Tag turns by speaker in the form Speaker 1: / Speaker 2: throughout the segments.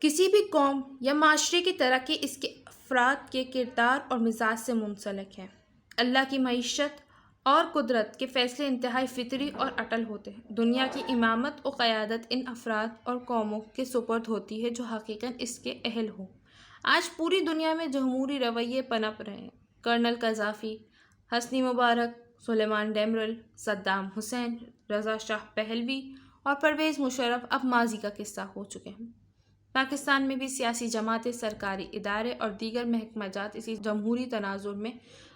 Speaker 1: کسی بھی قوم یا معاشرے کی ترقی اس کے افراد کے کردار اور مزاج سے منسلک ہے۔ اللہ کی معیشت اور قدرت کے فیصلے انتہائی فطری اور اٹل ہوتے ہیں۔ دنیا کی امامت و قیادت ان افراد اور قوموں کے سپرد ہوتی ہے جو حقیقاً اس کے اہل ہوں۔ آج پوری دنیا میں جمہوری رویے پنپ رہے ہیں۔ کرنل قذافی، حسنی مبارک، سلیمان ڈیمرل، صدام حسین، رضا شاہ پہلوی اور پرویز مشرف اب ماضی کا قصہ ہو چکے ہیں۔ پاکستان میں بھی سیاسی جماعتیں، سرکاری ادارے اور دیگر محکمہ جات اسی جمہوری تناظر میں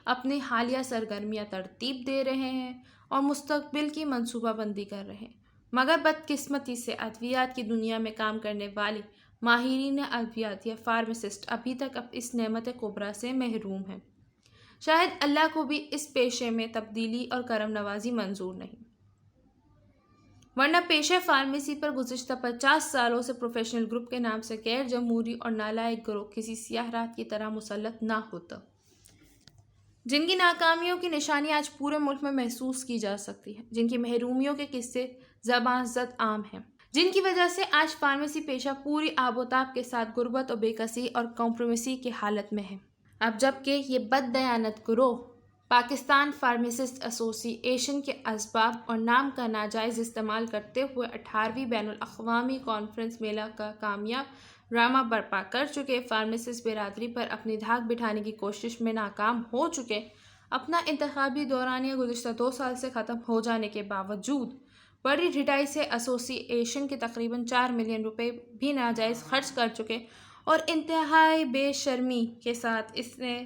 Speaker 1: اپنی حالیہ سرگرمیاں ترتیب دے رہے ہیں اور مستقبل کی منصوبہ بندی کر رہے ہیں، مگر بدقسمتی سے ادویات کی دنیا میں کام کرنے والے ماہرین ادویات یا فارماسسٹ ابھی تک اس نعمت کبریٰ سے محروم ہیں۔ شاید اللہ کو بھی اس پیشے میں تبدیلی اور کرم نوازی منظور نہیں، ورنہ پیشہ فارمیسی پر گزشتہ 50 سالوں سے پروفیشنل گروپ کے نام سے غیر جمہوری اور نالائق گروہ کسی سیاہ رات کی طرح مسلط نہ ہوتا، جن کی ناکامیوں کی نشانی آج پورے ملک میں محسوس کی جا سکتی ہے، جن کی محرومیوں کے قصے زباں زد عام ہیں، جن کی وجہ سے آج فارمیسی پیشہ پوری آب و تاب کے ساتھ غربت و بے کسی اور کمپرومائز کی حالت میں ہے۔ اب جبکہ یہ بددیانت گروہ پاکستان فارماسسٹ ایسوسی ایشن کے اسباب اور نام کا ناجائز استعمال کرتے ہوئے 18ویں بین الاقوامی کانفرنس میلہ کا کامیاب ڈرامہ برپا کر چکے، فارماسسٹ برادری پر اپنی دھاک بٹھانے کی کوشش میں ناکام ہو چکے، اپنا انتخابی دورانیہ گزشتہ 2 سال سے ختم ہو جانے کے باوجود بڑی ڈھٹائی سے ایسوسی ایشن کے تقریباً 4 ملین روپے بھی ناجائز خرچ کر چکے اور انتہائی بے شرمی کے ساتھ اس نے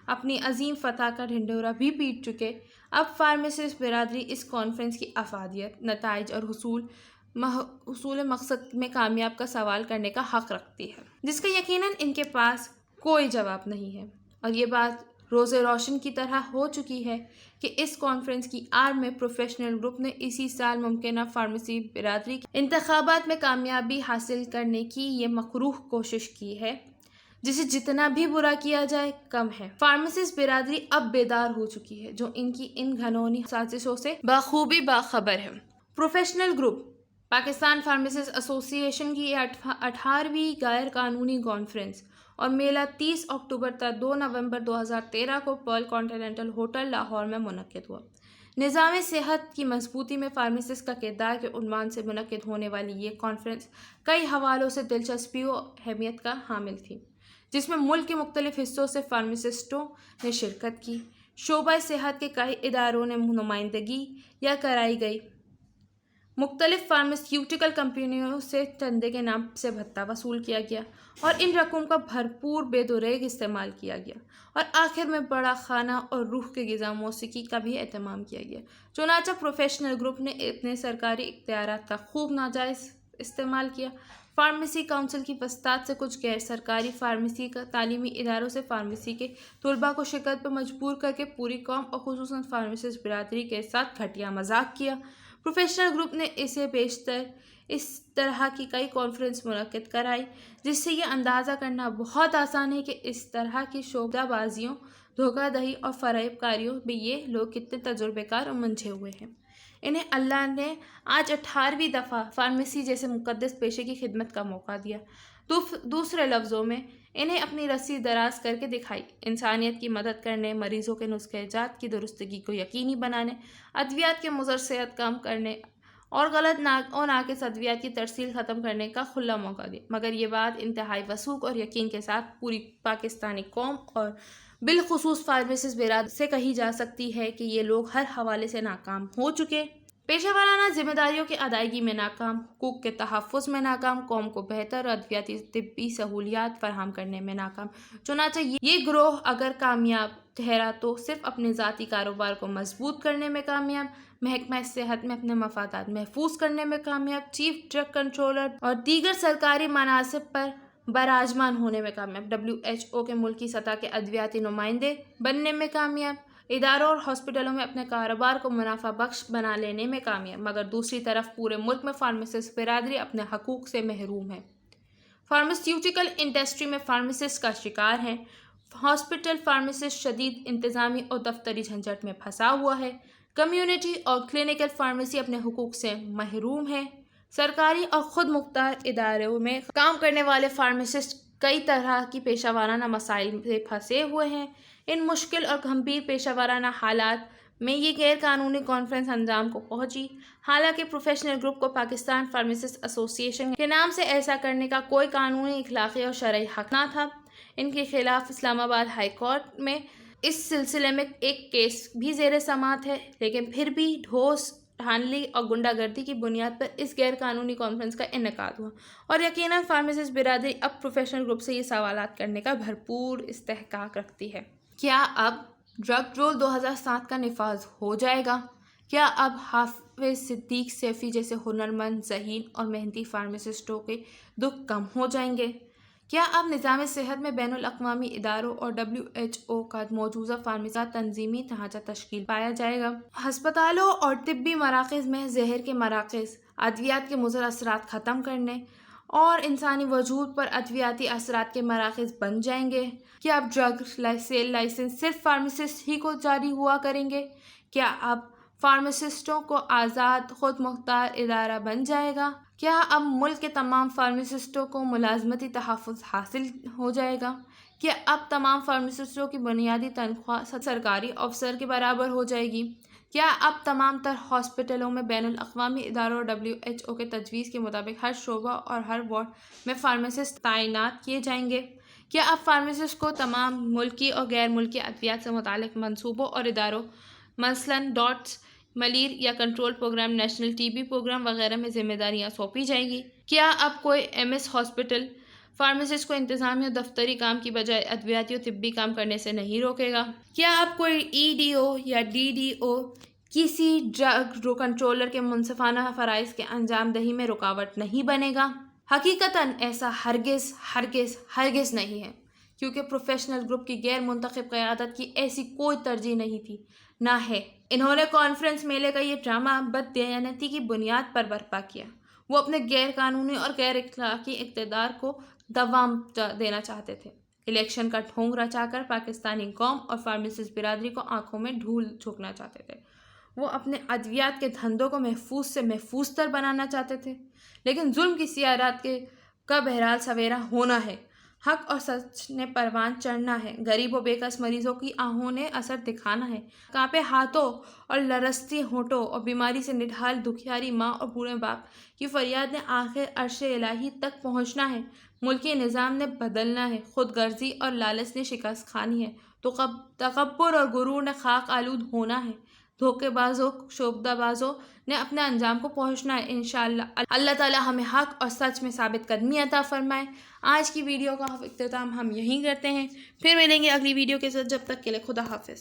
Speaker 1: اپنی عظیم فتح کا ڈھنڈورا بھی پیٹ چکے، اب فارماسسٹ برادری اس کانفرنس کی افادیت، نتائج اور حصول مقصد میں کامیاب کا سوال کرنے کا حق رکھتی ہے، جس کا یقیناً ان کے پاس کوئی جواب نہیں ہے۔ اور یہ بات روز روشن کی طرح ہو چکی ہے کہ اس کانفرنس کی آڑ میں پروفیشنل گروپ نے اسی سال ممکنہ فارمیسی برادری کے انتخابات میں کامیابی حاصل کرنے کی یہ مکروہ کوشش کی ہے، جسے جتنا بھی برا کیا جائے کم ہے۔ فارماسسٹ برادری اب بیدار ہو چکی ہے، جو ان کی ان گھنونی سازشوں سے بخوبی باخبر ہے۔ پروفیشنل گروپ پاکستان فارماسسٹ ایسوسی ایشن کی 18ویں غیر قانونی کانفرنس اور میلہ 30 اکتوبر تا 2 نومبر 2013 کو پرل کانٹیننٹل ہوٹل لاہور میں منعقد ہوا۔ نظام صحت کی مضبوطی میں فارماسسٹ کا کردار کے عنوان سے منعقد ہونے والی یہ کانفرنس کئی حوالوں سے دلچسپی و اہمیت کا حامل تھی، جس میں ملک کے مختلف حصوں سے فارماسسٹوں نے شرکت کی، شعبہ صحت کے کئی اداروں نے نمائندگی یا کرائی گئی، مختلف فارماسیوٹیکل کمپنیوں سے چندے کے نام سے بھتہ وصول کیا گیا اور ان رقوم کا بھرپور بے دریغ استعمال کیا گیا، اور آخر میں بڑا خانہ اور روح کے غذا موسیقی کا بھی اہتمام کیا گیا۔ چنانچہ پروفیشنل گروپ نے اپنے سرکاری اختیارات کا خوب ناجائز استعمال کیا۔ فارمیسی کونسل کی وساطت سے کچھ غیر سرکاری فارمیسی کا تعلیمی اداروں سے فارمیسی کے طلباء کو شرکت پر مجبور کر کے پوری قوم اور خصوصاً فارماسسٹ برادری کے ساتھ گھٹیا مذاق کیا۔ پروفیشنل گروپ نے اسے بیشتر اس طرح کی کئی کانفرنس منعقد کرائی، جس سے یہ اندازہ کرنا بہت آسان ہے کہ اس طرح کی شعبہ بازیوں، دھوکہ دہی اور فریب کاریوں میں یہ لوگ کتنے تجربے کار اور منجھے ہوئے ہیں۔ انہیں اللہ نے آج 18ویں دفعہ فارمیسی جیسے مقدس پیشے کی خدمت کا موقع دیا۔ دوسرے لفظوں میں انہیں اپنی رسی دراز کر کے دکھائی، انسانیت کی مدد کرنے، مریضوں کے نسخہ جات کی درستگی کو یقینی بنانے، ادویات کے مضر صحت کم کرنے اور غلط اور ناقص ادویات کی ترسیل ختم کرنے کا کھلا موقع دیا۔ مگر یہ بات انتہائی وثوق اور یقین کے ساتھ پوری پاکستانی قوم اور بالخصوص فارماسسٹ برادری سے کہی جا سکتی ہے کہ یہ لوگ ہر حوالے سے ناکام ہو چکے، پیشہ ورانہ ذمہ داریوں کی ادائیگی میں ناکام، حقوق کے تحفظ میں ناکام، قوم کو بہتر ادویاتی طبی سہولیات فراہم کرنے میں ناکام۔ چنانچہ یہ گروہ اگر کامیاب ٹھہرا تو صرف اپنے ذاتی کاروبار کو مضبوط کرنے میں کامیاب، محکمہ صحت میں اپنے مفادات محفوظ کرنے میں کامیاب، چیف ڈرگ کنٹرولر اور دیگر سرکاری مناصب پر براجمان ہونے میں کامیاب، WHO کے ملکی سطح کے ادویاتی نمائندے بننے میں کامیاب، اداروں اور ہاسپٹلوں میں اپنے کاروبار کو منافع بخش بنا لینے میں کامیاب، مگر دوسری طرف پورے ملک میں فارماسسٹ برادری اپنے حقوق سے محروم ہے۔ فارماسیوٹیکل انڈسٹری میں فارماسسٹ کا شکار ہیں، ہاسپٹل فارماسسٹ شدید انتظامی اور دفتری جھنجھٹ میں پھنسا ہوا ہے، کمیونٹی اور کلینکل فارمیسی اپنے حقوق سے محروم ہے، سرکاری اور خود مختار اداروں میں کام کرنے والے فارماسسٹ کئی طرح کی پیشہ ورانہ مسائل سے پھنسے ہوئے ہیں۔ ان مشکل اور گھمبیر پیشہ ورانہ حالات میں یہ غیر قانونی کانفرنس انجام کو پہنچی۔ حالانکہ پروفیشنل گروپ کو پاکستان فارماسسٹ ایسوسی ایشن کے نام سے ایسا کرنے کا کوئی قانونی، اخلاقی اور شرعی حق نہ تھا۔ ان کے خلاف اسلام آباد ہائی کورٹ میں اس سلسلے میں ایک کیس بھی زیر سماعت ہے، لیکن پھر بھی ڈھوس دھاندلی اور غنڈہ گردی کی بنیاد پر اس غیر قانونی کانفرنس کا انعقاد ہوا، اور یقیناً فارماسسٹ برادری اب پروفیشنل گروپ سے یہ سوالات کرنے کا بھرپور استحقاق رکھتی ہے۔ کیا اب ڈرگ رول 2007 کا نفاذ ہو جائے گا؟ کیا اب حافظ صدیق سیفی جیسے ہنرمند، ذہین اور محنتی فارماسسٹوں کے دکھ کم ہو جائیں گے؟ کیا اب نظام صحت میں بین الاقوامی اداروں اور WHO کا مجوزہ فارمیسی کا تنظیمی ڈھانچہ تشکیل پایا جائے گا؟ ہسپتالوں اور طبی مراکز میں زہر کے مراکز، ادویات کے مضر اثرات ختم کرنے اور انسانی وجود پر ادویاتی اثرات کے مراکز بن جائیں گے؟ کیا اب ڈرگ سیل لائسنس صرف فارماسسٹ ہی کو جاری ہوا کریں گے؟ کیا اب فارماسسٹوں کو آزاد خود مختار ادارہ بن جائے گا؟ کیا اب ملک کے تمام فارماسسٹوں کو ملازمتی تحفظ حاصل ہو جائے گا؟ کیا اب تمام فارماسسٹوں کی بنیادی تنخواہ سرکاری افسر کے برابر ہو جائے گی؟ کیا اب تمام تر ہاسپٹلوں میں بین الاقوامی اداروں اور WHO کے تجویز کے مطابق ہر شعبہ اور ہر وارڈ میں فارماسسٹ تعینات کیے جائیں گے؟ کیا اب فارماسسٹ کو تمام ملکی اور غیر ملکی ادویات سے متعلق منصوبوں اور اداروں، مثلاً ڈاٹس، ملیر یا control programme, national TB programme وغیرہ میں ذمہ داریاں سونپی جائیں گی؟ کیا اب کوئی MS ہاسپٹل فارماسسٹ کو انتظامی اور دفتری کام کی بجائے ادویاتی اور طبی کام کرنے سے نہیں روکے گا؟ کیا اب کوئی EDO یا DDO کسی ڈرگ کنٹرولر کے منصفانہ فرائض کے انجام دہی میں رکاوٹ نہیں بنے گا؟ حقیقتاً ایسا ہرگز ہرگز ہرگز نہیں ہے، کیونکہ پروفیشنل گروپ کی غیر منتخب قیادت کی ایسی کوئی ترجیح نہیں تھی، نہ ہے۔ انہوں نے کانفرنس میلے کا یہ ڈرامہ بددیانتی کی بنیاد پر برپا کیا۔ وہ اپنے غیر قانونی اور غیر اخلاقی اقتدار کو دوام دینا چاہتے تھے، الیکشن کا ڈھونگ رچا کر پاکستانی قوم اور فارماسسٹ برادری کو آنکھوں میں دھول جھونکنا چاہتے تھے۔ وہ اپنے ادویات کے دھندوں کو محفوظ سے محفوظ تر بنانا چاہتے تھے، لیکن ظلم کی سیاہ رات کا بہرحال سویرا ہونا ہے، حق اور سچ نے پروان چڑھنا ہے، غریب و بےکس مریضوں کی آہوں نے اثر دکھانا ہے، کانپے ہاتھوں اور لرزتی ہونٹوں اور بیماری سے نڈھال دکھیاری ماں اور بوڑھے باپ کی فریاد نے آخر عرش الہی تک پہنچنا ہے، ملکی نظام نے بدلنا ہے، خود غرضی اور لالچ نے شکست کھانی ہے، تو تکبر اور غرور نے خاک آلود ہونا ہے، دھوکے بازوں، شعبدہ بازوں نے اپنے انجام کو پہنچنا ہے۔ انشاءاللہ اللہ تعالی ہمیں حق اور سچ میں ثابت قدمی عطا فرمائے۔ آج کی ویڈیو کا اختتام ہم یہیں کرتے ہیں، پھر ملیں گے اگلی ویڈیو کے ساتھ، جب تک کے لیے خدا حافظ۔